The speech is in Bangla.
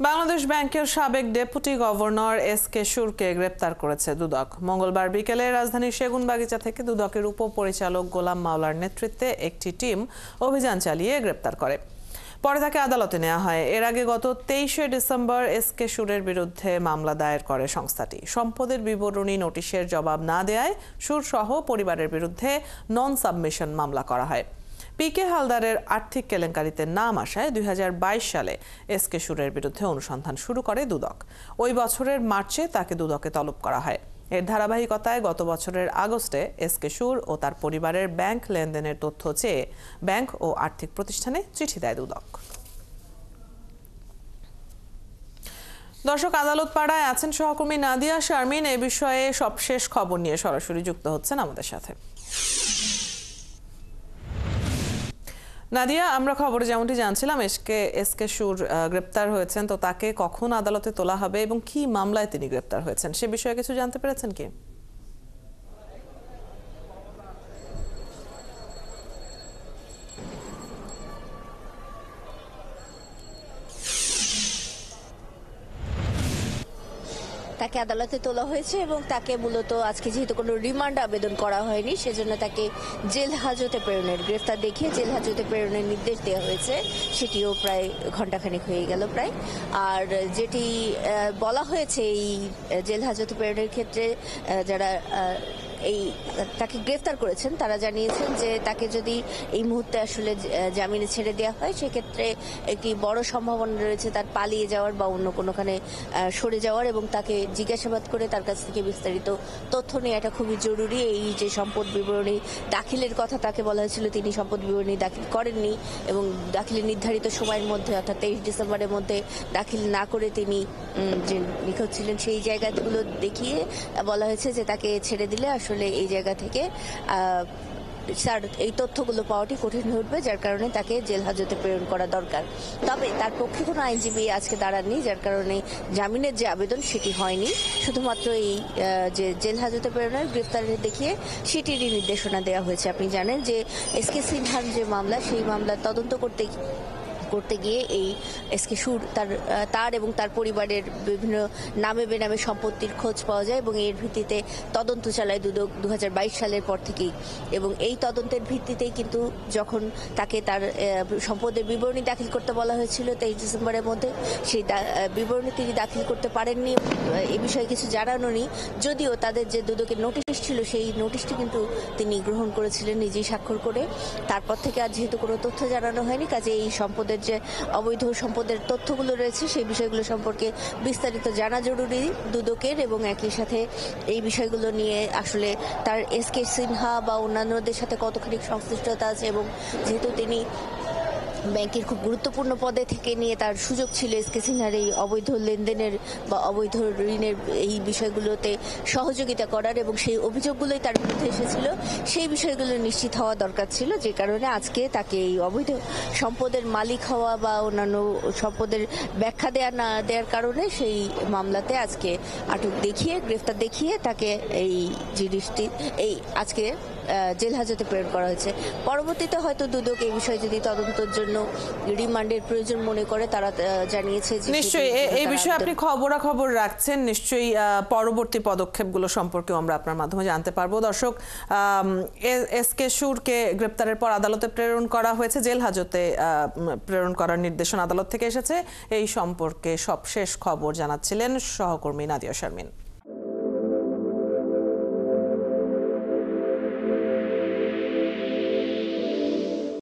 বাংলাদেশ ব্যাংকের সাবেক ডেপুটি গভর্নর এস.কে সুরকে গ্রেপ্তার করেছে দুদক। মঙ্গলবার বিকেলে রাজধানীর সেগুনবাগিচা থেকে দুদকের উপপরিচালক গোলাম মাওলার নেতৃত্বে একটি টিম অভিযান চালিয়ে গ্রেপ্তার করে। পরে তাকে আদালতে নেওয়া হয়। এর আগে গত 23শে ডিসেম্বর এস.কে সুরের বিরুদ্ধে মামলা দায়ের করে সংস্থাটি। সম্পদের বিবরণী নোটিশের জবাব না দেওয়ায় সুর সহ পরিবারের বিরুদ্ধে নন সাবমিশন মামলা করা হয়। পি.কে হালদারের আর্থিক কেলেঙ্কারিতে নাম আসায় 2022 সালে এস.কে সুরের বিরুদ্ধে অনুসন্ধান শুরু করে দুদক। ওই বছরের মার্চে তাকে দুদকে তলব করা হয়। এর ধারাবাহিকতায় গত বছরের আগস্টে এস.কে সুর ও তার পরিবারের ব্যাংক লেনদেনের তথ্য চেয়ে ব্যাংক ও আর্থিক প্রতিষ্ঠানে চিঠি দেয় দুদক। দর্শক, আদালত পাড়ায় আছেন সহকর্মী নাদিয়া শারমিন। এ বিষয়ে সবশেষ খবর নিয়ে সরাসরি যুক্ত হচ্ছেন আমাদের সাথে। নাদিয়া, আমরা খবরে যেমনটি জানছিলাম এস.কে সুর গ্রেপ্তার হয়েছেন, তো তাকে কখন আদালতে তোলা হবে এবং কি মামলায় তিনি গ্রেপ্তার হয়েছেন সে বিষয়ে কিছু জানতে পেরেছেন কি? তাকে আদালতে তোলা হয়েছে এবং তাকে মূলত আজকে যেহেতু কোনো রিমান্ড আবেদন করা হয়নি, সেজন্য তাকে জেল হাজতে প্রেরণের, গ্রেফতার দেখিয়ে জেল হাজতে প্রেরণের নির্দেশ দেওয়া হয়েছে। সেটিও প্রায় ঘণ্টাখানেক হয়ে গেল প্রায়। আর যেটি বলা হয়েছে এই জেল হাজতে প্রেরণের ক্ষেত্রে যারা তাকে গ্রেফতার করেছেন তারা জানিয়েছেন যে তাকে যদি এই মুহূর্তে আসলে জামিনে ছেড়ে দেওয়া হয় সেক্ষেত্রে একটি বড় সম্ভাবনা রয়েছে তার পালিয়ে যাওয়ার বা অন্য কোনোখানে সরে যাওয়ার, এবং তাকে জিজ্ঞাসাবাদ করে তার কাছ থেকে বিস্তারিত তথ্য নেওয়াটা খুবই জরুরি। এই যে সম্পদ বিবরণী দাখিলের কথা তাকে বলা হয়েছিল, তিনি সম্পদ বিবরণী দাখিল করেননি এবং দাখিলের নির্ধারিত সময়ের মধ্যে অর্থাৎ 23 ডিসেম্বরের মধ্যে দাখিল না করে তিনি যে নিখোঁজ ছিলেন সেই জায়গাগুলো দেখিয়ে বলা হয়েছে যে তাকে ছেড়ে দিলে আসলে এই জায়গা থেকে এই তথ্যগুলো পাওয়াটি কঠিন হয়ে উঠবে, যার কারণে তাকে জেল হাজতে প্রেরণ করা দরকার। তবে তার পক্ষে কোনো আইনজীবী আজকে দাঁড়াননি, যার কারণে জামিনের যে আবেদন সেটি হয়নি। শুধুমাত্র এই যে জেল হাজতে প্রেরণের গ্রেফতারের দেখিয়ে সেটিরই নির্দেশনা দেওয়া হয়েছে। আপনি জানেন যে এস.কে সিনহার যে মামলা, সেই মামলার তদন্ত করতে গিয়ে এই এস.কে সুর তার এবং তার পরিবারের বিভিন্ন নামে বেনামে সম্পত্তির খোঁজ পাওয়া যায় এবং এর ভিত্তিতে তদন্ত চালায় দুদক 2022 সালের পর থেকেই। এবং এই তদন্তের ভিত্তিতেই কিন্তু যখন তাকে তার সম্পদের বিবরণী দাখিল করতে বলা হয়েছিল 23 ডিসেম্বরের মধ্যে, সেই বিবরণী তিনি দাখিল করতে পারেননি। এ বিষয়ে কিছু জানানো নেই, যদিও তাদের যে দুদকের নোটিশ ছিল সেই নোটিশটি কিন্তু তিনি গ্রহণ করেছিলেন নিজেই স্বাক্ষর করে। তারপর থেকে আর যেহেতু কোনো তথ্য জানানো হয়নি, কাজে এই সম্পদের যে অবৈধ সম্পদের তথ্যগুলো রয়েছে সেই বিষয়গুলো সম্পর্কে বিস্তারিত জানা জরুরি দুদকের, এবং একই সাথে এই বিষয়গুলো নিয়ে আসলে তার এস.কে সিনহা বা অন্যান্যদের সাথে কতখানি সংশ্লিষ্টতা আছে, এবং যেহেতু তিনি ব্যাংকের খুব গুরুত্বপূর্ণ পদে থেকে নিয়ে তার সুযোগ ছিল এস.কে সিনহার এই অবৈধ লেনদেনের বা অবৈধ ঋণের এই বিষয়গুলোতে সহযোগিতা করার, এবং সেই অভিযোগগুলোই তার বিরুদ্ধে এসেছিল, সেই বিষয়গুলো নিশ্চিত হওয়া দরকার ছিল। যে কারণে আজকে তাকে এই অবৈধ সম্পদের মালিক হওয়া বা অন্যান্য সম্পদের ব্যাখ্যা না দেওয়ার কারণে সেই মামলাতে আজকে আটক দেখিয়ে গ্রেফতার দেখিয়ে তাকে এই জিনিসটি আজকে জেল হাজতে প্রেরণ করা হয়েছে। পরবর্তীতে হয়তো দুদক এই বিষয়ে যদি তদন্তের জন্য রিমান্ডের প্রয়োজন মনে করে তারা জানিয়েছে যে নিশ্চয়ই এই বিষয়ে আপনি খবরাখবর রাখছেন, নিশ্চয়ই পরবর্তী পদক্ষেপগুলো সম্পর্কেও আমরা আপনার মাধ্যমে জানতে পারবো। দর্শক, এস.কে সুরকে গ্রেপ্তারের পর আদালতে প্রেরণ করা হয়েছে, জেল হাজতে প্রেরণ করার নির্দেশনা আদালত থেকে এসেছে। এই সম্পর্কে সবশেষ খবর জানাচ্ছিলেন সহকর্মী নাদিয়া শারমিন।